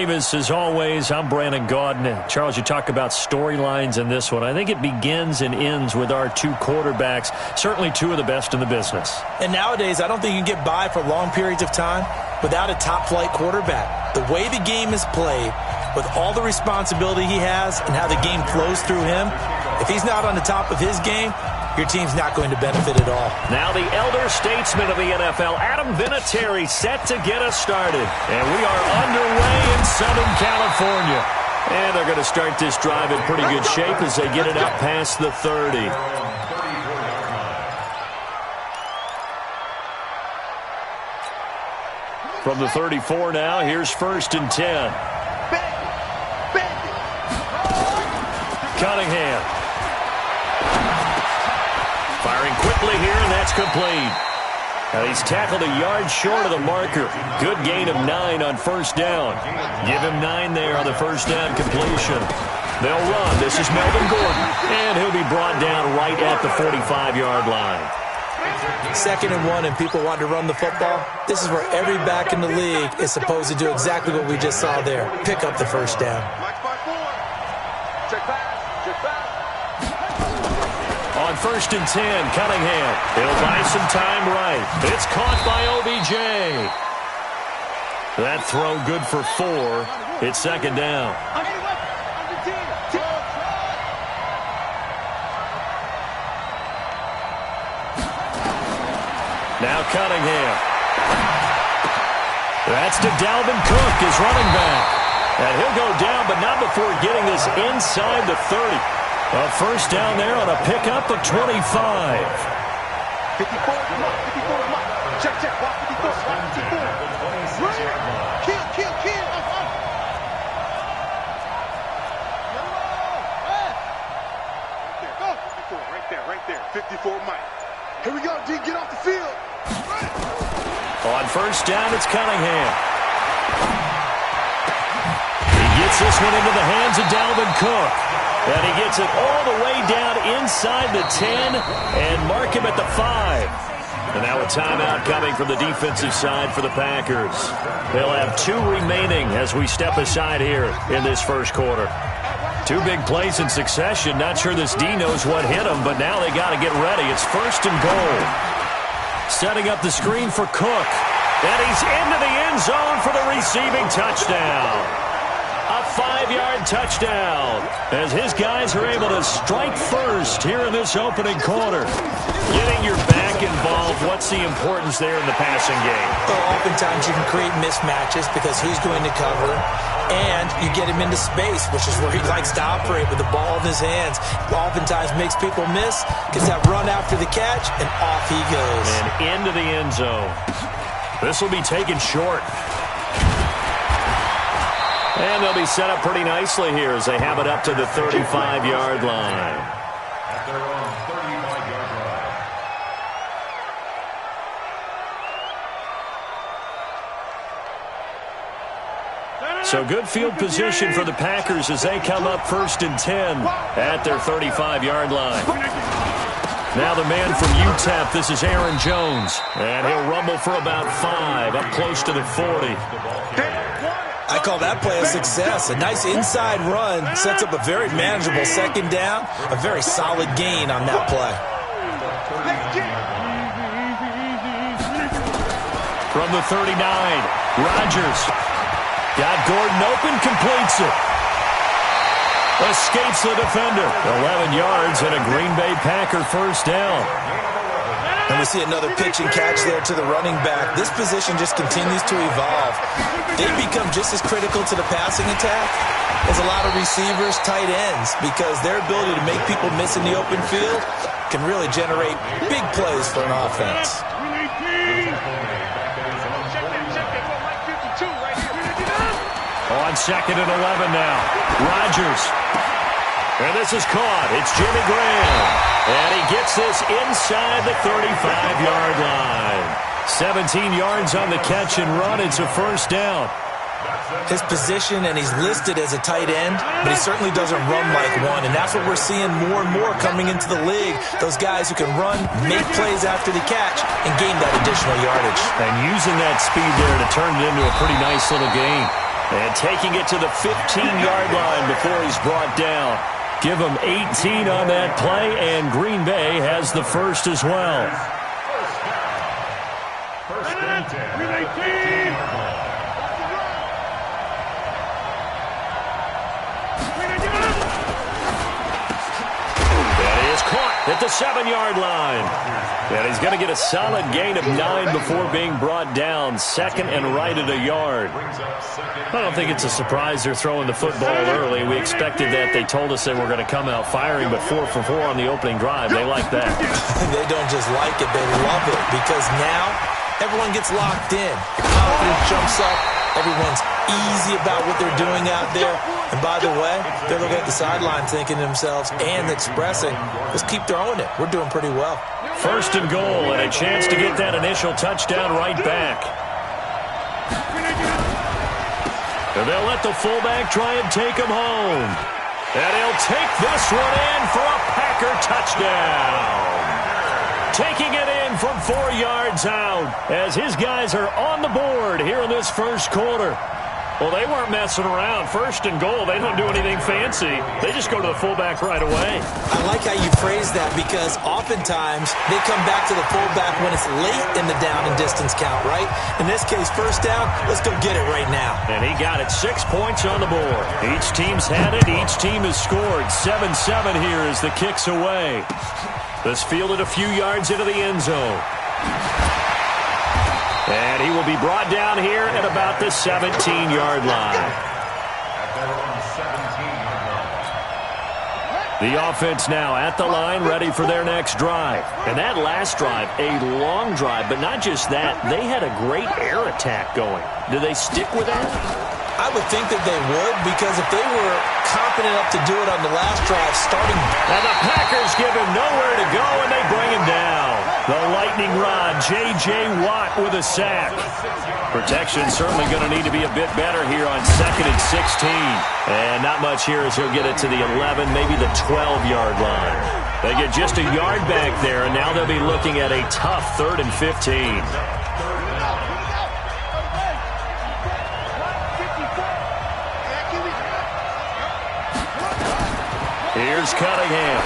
Davis, as always, I'm Brandon Gaudin. Charles, you talk about storylines in this one. I think it begins and ends with our two quarterbacks, certainly two of the best in the business. And nowadays, I don't think you can get by for long periods of time without a top-flight quarterback. The way the game is played, with all the responsibility he has and how the game flows through him, if he's not on the top of his game, your team's not going to benefit at all. Now the elder statesman of the NFL, Adam Vinatieri, set to get us started. And we are underway in Southern California. And they're going to start this drive in pretty good shape as they get it up past the 30. From the 34 now, here's 1st and 10. Cunningham. Firing quickly here, and that's complete. Now he's tackled a yard short of the marker. Good gain of 9 on 1st down. Give him 9 there on the 1st down completion. They'll run. This is Melvin Gordon. And he'll be brought down right at the 45-yard line. 2nd and 1 and people want to run the football. This is where every back in the league is supposed to do exactly what we just saw there. Pick up the 1st down. On 1st and 10, Cunningham. He'll buy some time right. It's caught by OBJ. That throw good for 4. It's 2nd down. Now Cunningham. That's to Dalvin Cook, his running back. And he'll go down, but not before getting this inside the 30. A 1st down there on a pickup of 25. 54, check, walk 54, walk 54. Kill. Go, 54, right there. 54, Mike. Here we go, D, get off the field. On 1st down, it's Cunningham. He gets this one into the hands of Dalvin Cook. And he gets it all the way down inside the 10 and mark him at the 5. And now a timeout coming from the defensive side for the Packers. They'll have 2 remaining as we step aside here in this 1st quarter. 2 big plays in succession. Not sure this D knows what hit him, but now they got to get ready. It's 1st and goal. Setting up the screen for Cook. And he's into the end zone for the receiving touchdown. A 5-yard touchdown as his guys are able to strike first here in this opening quarter. Getting your back involved, what's the importance there in the passing game? Well, oftentimes you can create mismatches because who's going to cover, and you get him into space, which is where he likes to operate with the ball in his hands. Oftentimes makes people miss, gets that run after the catch, and off he goes. And into the end zone. This will be taken short. And they'll be set up pretty nicely here as they have it up to the 35-yard line. So good field position for the Packers as they come up 1st and 10 at their 35-yard line. Now the man from UTEP, this is Aaron Jones. And he'll rumble for about 5, up close to the 40. I call that play a success. A nice inside run sets up a very manageable 2nd down. A very solid gain on that play. From the 39, Rodgers. Got Gordon open, completes it. Escapes the defender. 11 yards and a Green Bay Packer 1st down. And we see another pitch and catch there to the running back. This position just continues to evolve. They become just as critical to the passing attack as a lot of receivers, tight ends, because their ability to make people miss in the open field can really generate big plays for an offense. On 2nd and 11 now. Rodgers. And this is caught. It's Jimmy Graham. And he gets this inside the 35-yard line. 17 yards on the catch and run. It's a 1st down. His position, and he's listed as a tight end, but he certainly doesn't run like one, and that's what we're seeing more and more coming into the league. Those guys who can run, make plays after the catch, and gain that additional yardage. And using that speed there to turn it into a pretty nice little gain. And taking it to the 15-yard line before he's brought down. Give him 18 on that play, and Green Bay has the first as well. First and 10. That is caught at the 7-yard line. And he's going to get a solid gain of 9 before being brought down. Second and right at a yard. I don't think it's a surprise they're throwing the football early. We expected that. They told us they were going to come out firing, but 4 for 4 on the opening drive. They like that. They don't just like it, they love it, because now everyone gets locked in. The confidence jumps up. Everyone's easy about what they're doing out there. And by the way, they're looking at the sideline thinking to themselves and expressing, let's keep throwing it. We're doing pretty well. First and goal, and a chance to get that initial touchdown right back. And they'll let the fullback try and take him home. And he'll take this one in for a Packer touchdown. Taking it in from 4 yards out as his guys are on the board here in this first quarter. Well, they weren't messing around. First and goal, they don't do anything fancy. They just go to the fullback right away. I like how you phrase that, because oftentimes they come back to the fullback when it's late in the down and distance count, right? In this case, first down, let's go get it right now. And he got it. 6 points on the board. Each team's had it. Each team has scored. 7-7 here as the kick's away. This fielded a few yards into the end zone. And he will be brought down here at about the 17-yard line. The offense now at the line, ready for their next drive. And that last drive, a long drive, but not just that. They had a great air attack going. Do they stick with that? I would think that they would, because if they were confident enough to do it on the last drive, starting... And the Packers give him nowhere to go, and they bring him down. The lightning rod, J.J. Watt with a sack. Protection certainly going to need to be a bit better here on 2nd and 16. And not much here as he'll get it to the 11, maybe the 12-yard line. They get just a yard back there, and now they'll be looking at a tough 3rd and 15. Here's Cunningham.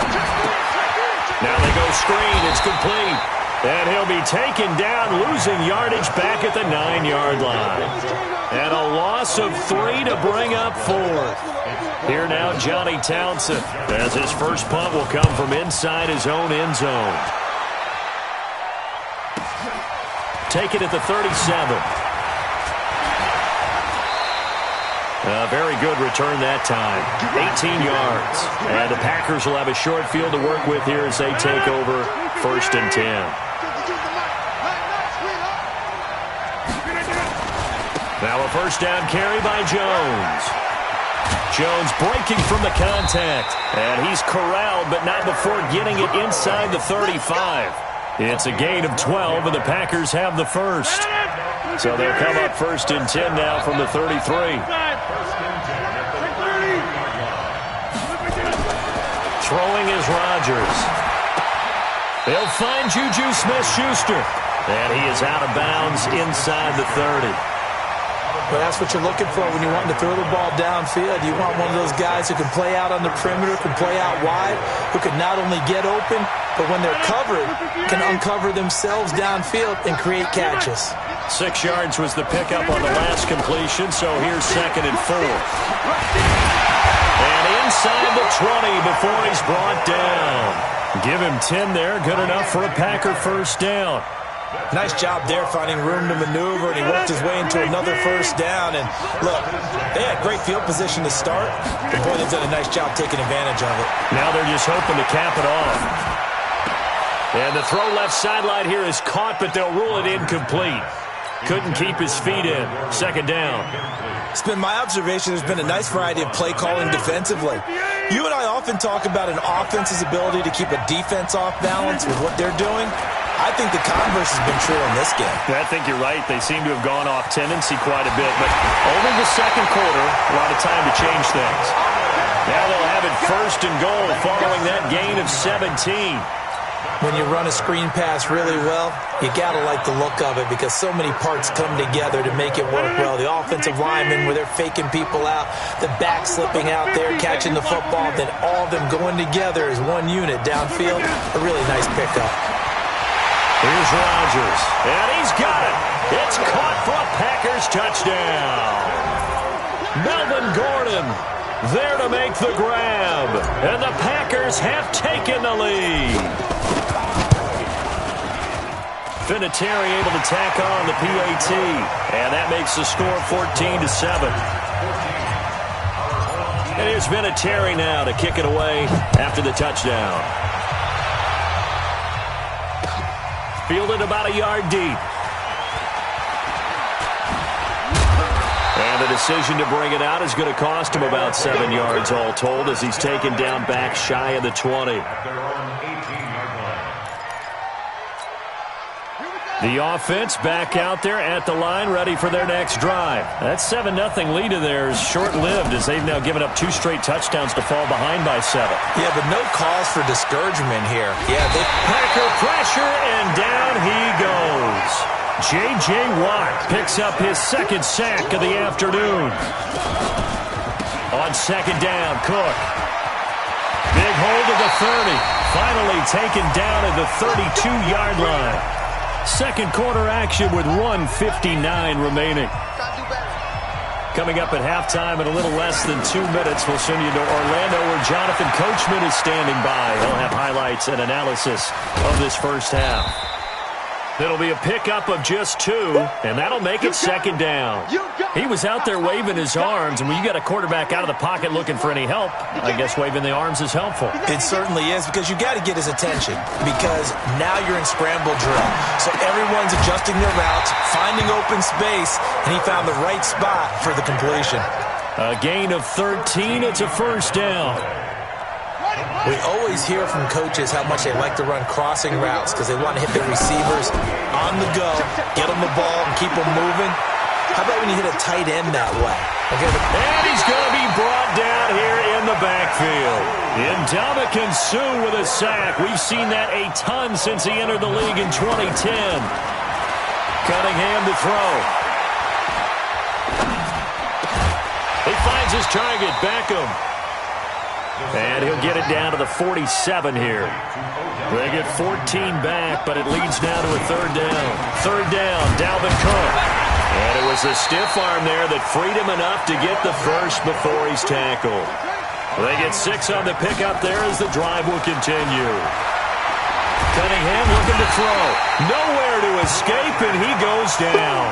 Now they go screen. It's complete. And he'll be taken down, losing yardage back at the 9-yard line. And a loss of 3 to bring up 4th. Here now, Johnny Townsend, as his first punt will come from inside his own end zone. Take it at the 37. A very good return that time. 18 yards. And the Packers will have a short field to work with here as they take over 1st and 10. Now a first down carry by Jones. Jones breaking from the contact. And he's corralled, but not before getting it inside the 35. It's a gain of 12, and the Packers have the first. So they'll come up 1st and 10 now from the 33. Throwing is Rodgers. They'll find Juju Smith-Schuster. And he is out of bounds inside the 30. Well, that's what you're looking for when you're wanting to throw the ball downfield. You want one of those guys who can play out on the perimeter, can play out wide, who can not only get open, but when they're covered, can uncover themselves downfield and create catches. 6 yards was the pickup on the last completion, so here's 2nd and 4. And inside the 20 before he's brought down. Give him 10 there, good enough for a Packer first down. Nice job there finding room to maneuver, and he worked his way into another first down. And look, they had great field position to start. The boy, they've done a nice job taking advantage of it. Now they're just hoping to cap it off. And the throw left sideline here is caught, but they'll rule it incomplete. Couldn't keep his feet in. 2nd down. It's been my observation there's been a nice variety of play calling defensively. You and I often talk about an offense's ability to keep a defense off balance with what they're doing. I think the converse has been true in this game. I think you're right. They seem to have gone off tendency quite a bit, but only the 2nd quarter, a lot of time to change things. Now they'll have it 1st and goal following that gain of 17. When you run a screen pass really well, you got to like the look of it because so many parts come together to make it work well. The offensive linemen, where they're faking people out, the back slipping out there, catching the football, then all of them going together as one unit downfield. A really nice pickup. Here's Rodgers, and he's got it. It's caught for a Packers touchdown. Melvin Gordon there to make the grab, and the Packers have taken the lead. Vinatieri able to tack on the PAT, and that makes the score 14-7. And here's Vinatieri now to kick it away after the touchdown. Fielded about a yard deep. And the decision to bring it out is going to cost him about 7 yards all told as he's taken down back shy of the 20. The offense back out there at the line, ready for their next drive. That 7-0 lead of theirs short-lived as they've now given up 2 straight touchdowns to fall behind by 7. Yeah, but no cause for discouragement here. Yeah, they Packer pressure, and down he goes. J.J. Watt picks up his second sack of the afternoon. On second down, Cook. Big hold of the 30. Finally taken down at the 32-yard line. Second quarter action with 1:59 remaining. Coming up at halftime in a little less than 2 minutes, we'll send you to Orlando where Jonathan Coachman is standing by. He'll have highlights and analysis of this first half. It'll be a pickup of just 2, and that'll make it second down. He was out there waving his arms, and when you got a quarterback out of the pocket looking for any help, I guess waving the arms is helpful. It certainly is because you got to get his attention because now you're in scramble drill. So everyone's adjusting their routes, finding open space, and he found the right spot for the completion. A gain of 13. It's a first down. We always hear from coaches how much they like to run crossing routes because they want to hit their receivers on the go, get them the ball, and keep them moving. How about when you hit a tight end that way? And he's going to be brought down here in the backfield. Ndamukong Suh with a sack. We've seen that a ton since he entered the league in 2010. Cunningham to throw. He finds his target, Beckham. And he'll get it down to the 47 here. They get 14 back, but it leads now to a third down. Third down, Dalvin Cook. And it was the stiff arm there that freed him enough to get the first before he's tackled. They get 6 on the pickup there as the drive will continue. Cunningham looking to throw. Nowhere to escape, and he goes down.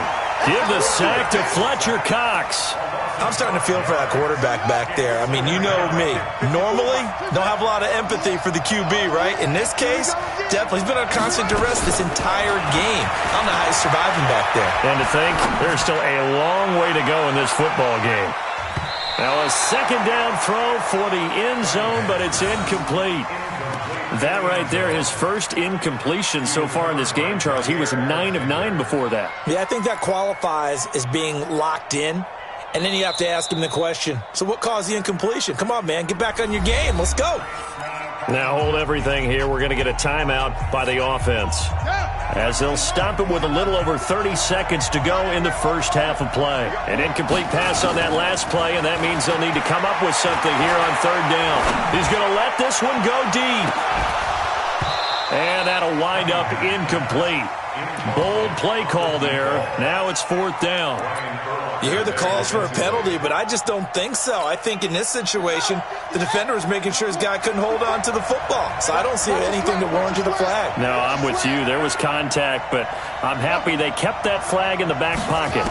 Give the sack to Fletcher Cox. I'm starting to feel for that quarterback back there. I mean, you know me. Normally, don't have a lot of empathy for the QB, right? In this case, definitely. He's been on constant duress this entire game. I don't know how he's surviving back there. And to think, there's still a long way to go in this football game. Now a second down throw for the end zone, but it's incomplete. That right there, his first incompletion so far in this game, Charles. He was 9 of 9 before that. Yeah, I think that qualifies as being locked in. And then you have to ask him the question, so what caused the incompletion? Come on, man, get back on your game. Let's go. Now hold everything here. We're going to get a timeout by the offense, as they'll stop it with a little over 30 seconds to go in the first half of play. An incomplete pass on that last play, and that means they'll need to come up with something here on third down. He's going to let this one go deep. And that'll wind up incomplete. Bold play call there. Now it's fourth down. You hear the calls for a penalty, but I just don't think so. I think in this situation, the defender was making sure his guy couldn't hold on to the football. So I don't see anything to warrant the flag. No, I'm with you. There was contact, but I'm happy they kept that flag in the back pocket.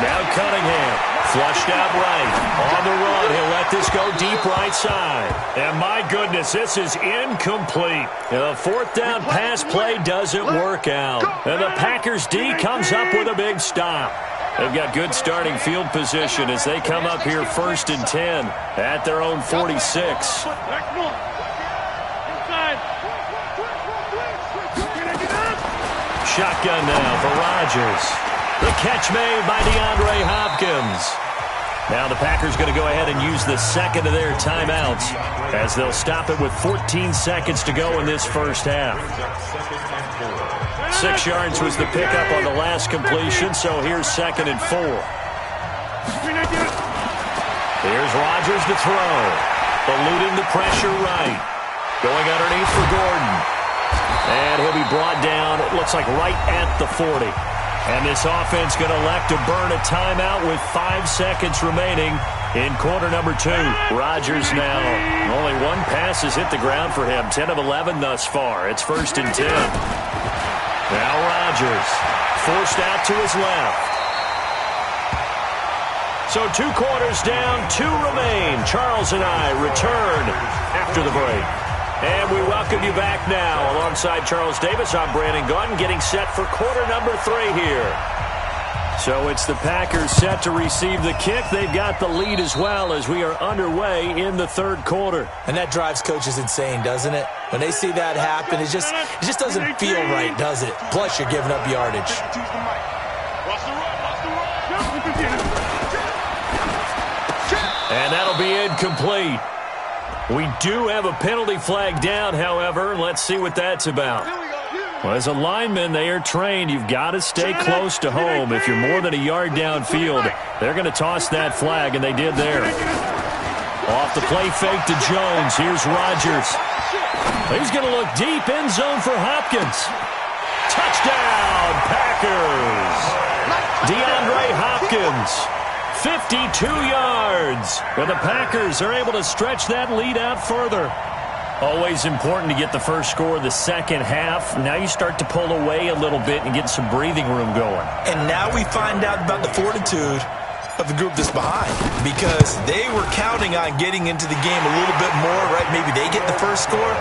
Now Cunningham. Flushed out right. On the run, he'll let this go deep right side. And my goodness, this is incomplete. The fourth down pass play doesn't work out. And the Packers D comes up with a big stop. They've got good starting field position as they come up here first and 10 at their own 46. Shotgun now for Rodgers. The catch made by DeAndre Hopkins. Now the Packers going to go ahead and use the second of their timeouts as they'll stop it with 14 seconds to go in this first half. 6 yards was the pickup on the last completion, so here's 2nd and 4. Here's Rodgers to throw. Eluding the pressure right. Going underneath for Gordon. And he'll be brought down, it looks like right at the 40. And this offense going to elect to burn a timeout with 5 seconds remaining in quarter number 2. Rodgers now, only 1 pass has hit the ground for him. 10 of 11 thus far. It's 1st and 10. Now Rodgers forced out to his left. So 2 quarters down, 2 remain. Charles and I return after the break. And we welcome you back now. Alongside Charles Davis, I'm Brandon Gaudin, getting set for quarter number 3 here. So it's the Packers set to receive the kick. They've got the lead as well as we are underway in the 3rd quarter. And that drives coaches insane, doesn't it? When they see that happen, it just doesn't feel right, does it? Plus, you're giving up yardage. And that'll be incomplete. We do have a penalty flag down, however. Let's see what that's about. Well, as a lineman, they are trained. You've got to stay close to home. If you're more than a yard downfield, they're going to toss that flag, and they did there. Off the play fake to Jones. Here's Rodgers. He's going to look deep, end zone for Hopkins. Touchdown, Packers. DeAndre Hopkins. 52 yards. And the Packers are able to stretch that lead out further. Always important to get the first score of the second half. Now you start to pull away a little bit and get some breathing room going. And now we find out about the fortitude of the group that's behind, because they were counting on getting into the game a little bit more, right? Maybe they get the first score.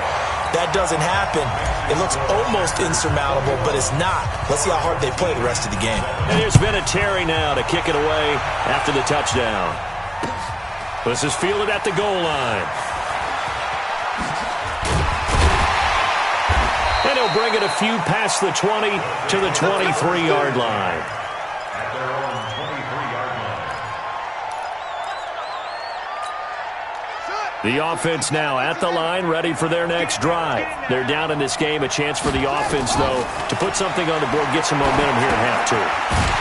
That doesn't happen. It looks almost insurmountable, but it's not. Let's see how hard they play the rest of the game. And there's been a Terry now to kick it away after the touchdown. This is fielded at the goal line. And he'll bring it a few past the 20 to the 23-yard line. The offense now at the line, ready for their next drive. They're down in this game. A chance for the offense, though, to put something on the board, get some momentum here in half 2.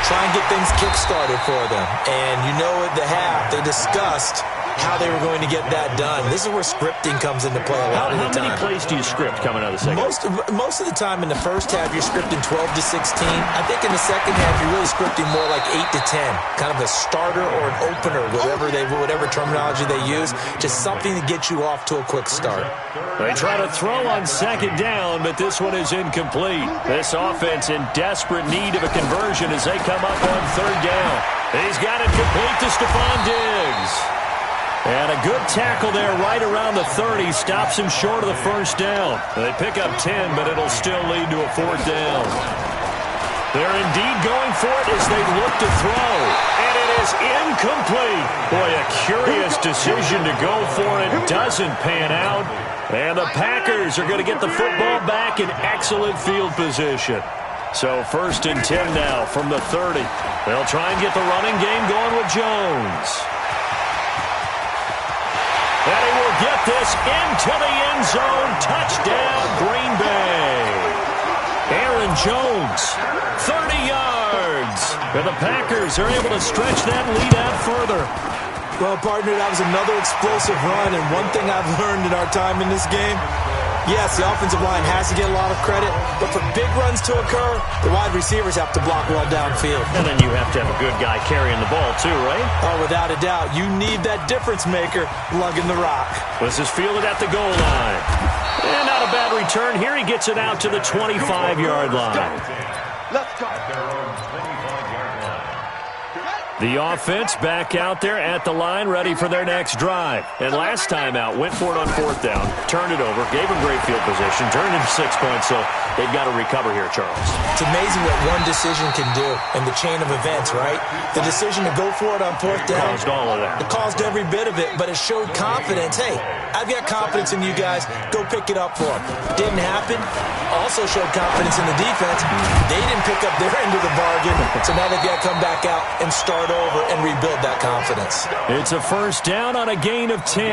Try and get things kick-started for them. And you know at the half, they discussed how they were going to get that done. This is where scripting comes into play a lot of the time. How many plays do you script coming out of the second? Most of the time in the first half, you're scripting 12 to 16. I think in the second half, you're really scripting more like 8 to 10. Kind of a starter or an opener, whatever terminology they use. Just something to get you off to a quick start. They try to throw on second down, but this one is incomplete. This offense in desperate need of a conversion as they come up on 3rd down. He's got it complete to Stephon Diggs. And a good tackle there right around the 30 stops him short of the first down. They pick up 10, but it'll still lead to a 4th down. They're indeed going for it as they look to throw. And it is incomplete. Boy, a curious decision to go for it. Doesn't pan out. And the Packers are going to get the football back in excellent field position. So 1st and 10 now from the 30. They'll try and get the running game going with Jones. And he will get this into the end zone. Touchdown, Green Bay. Aaron Jones, 30 yards. And the Packers are able to stretch that lead out further. Well, partner, that was another explosive run. And one thing I've learned in our time in this game, yes, the offensive line has to get a lot of credit, but for big runs to occur, the wide receivers have to block well downfield. And then you have to have a good guy carrying the ball too, right? Oh, without a doubt. You need that difference maker lugging the rock. This is fielded at the goal line. And not a bad return. Here he gets it out to the 25-yard line. Let's go. The offense back out there at the line, ready for their next drive. And last time out, went for it on 4th down, turned it over, gave them great field position, turned into 6 points, so they've got to recover here, Charles. It's amazing what one decision can do in the chain of events, right? The decision to go for it on 4th down. Caused all of that. It caused every bit of it, but it showed confidence. Hey, I've got confidence in you guys. Go pick it up for them. Didn't happen. Also showed confidence in the defense. They didn't pick up their end of the bargain, so now they've got to come back out and start over and rebuild that confidence. It's a first down on a gain of 10.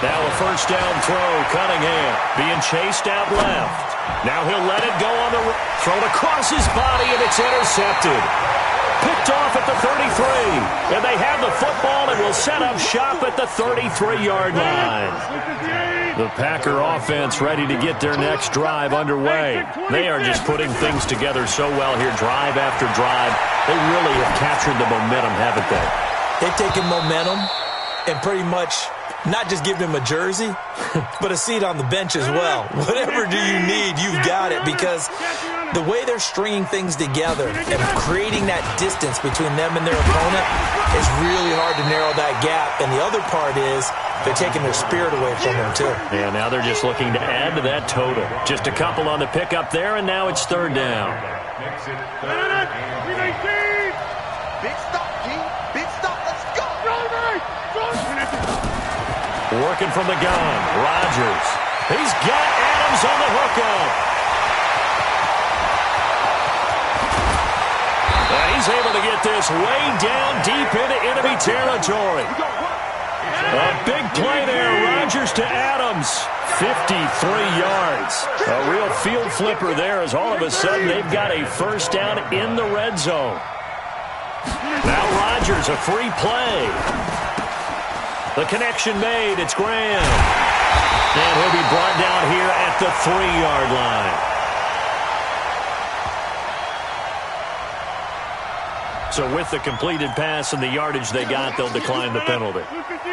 Now a first down throw. Cunningham being chased out left. Now he'll let it go on the thrown across his body, and it's intercepted. Picked off at the 33. And they have the football and will set up shop at the 33-yard line. The Packer offense ready to get their next drive underway. They are just putting things together so well here, drive after drive. They really have captured the momentum, haven't they? They've taken momentum and pretty much not just give them a jersey, but a seat on the bench as well. Whatever do you need, you've got it, because the way they're stringing things together and creating that distance between them and their opponent is really hard to narrow that gap. And the other part is they're taking their spirit away from them, too. Yeah, now they're just looking to add to that total. Just a couple on the pickup there, and now it's third down. Big stop, King. Big stop. Let's go. Working from the gun, Rodgers. He's got Adams on the hookup. And he's able to get this way down deep into enemy territory. A big play there, Rodgers to Adams. 53 yards. A real field flipper there, as all of a sudden they've got a first down in the red zone. Now Rodgers, a free play. The connection made. It's Graham. And he'll be brought down here at the 3-yard line. So with the completed pass and the yardage they got, they'll decline the penalty.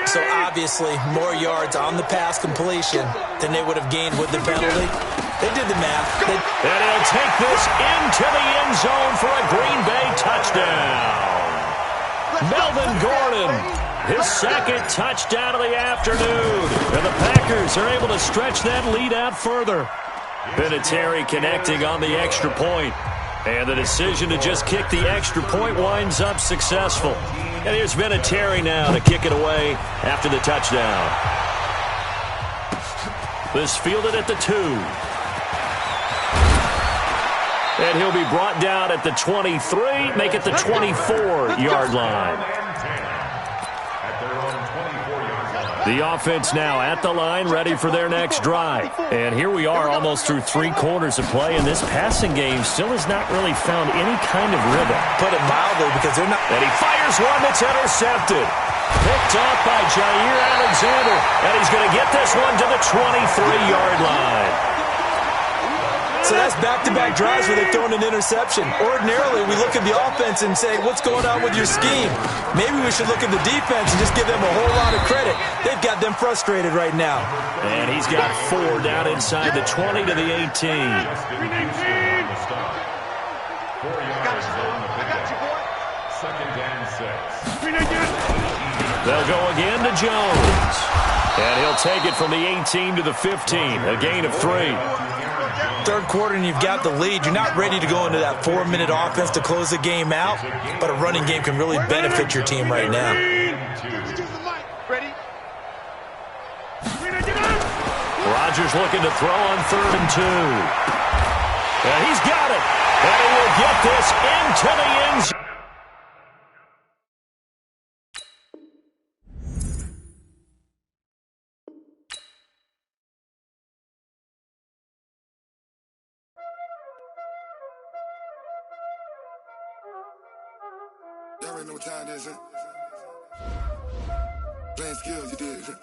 So obviously more yards on the pass completion than they would have gained with the penalty. They did the math. And he'll take this into the end zone for a Green Bay touchdown. Melvin Gordon. His second touchdown of the afternoon. And the Packers are able to stretch that lead out further. Vinatieri connecting on the extra point. And the decision to just kick the extra point winds up successful. And here's Vinatieri now to kick it away after the touchdown. This fielded at the 2. And he'll be brought down at the 23, make it the 24-yard line. The offense now at the line, ready for their next drive. And here we are almost through 3 quarters of play, and this passing game still has not really found any kind of rhythm. Put it mildly, because they're not... And he fires one that's intercepted. Picked off by Jair Alexander, and he's going to get this one to the 23-yard line. So that's back-to-back drives where they've thrown an interception. Ordinarily, we look at the offense and say, what's going on with your scheme? Maybe we should look at the defense and just give them a whole lot of credit. They've got them frustrated right now. And he's got 4 down inside the 20 to the 18. They'll go again to Jones. And he'll take it from the 18 to the 15, a gain of 3. Third quarter and you've got the lead. You're not ready to go into that 4-minute offense to close the game out, but a running game can really benefit your team right now. Rodgers looking to throw on 3rd and 2. And he's got it. And he will get this into the end zone. Y'all already know what time it is, huh? Playing skills, you did, huh?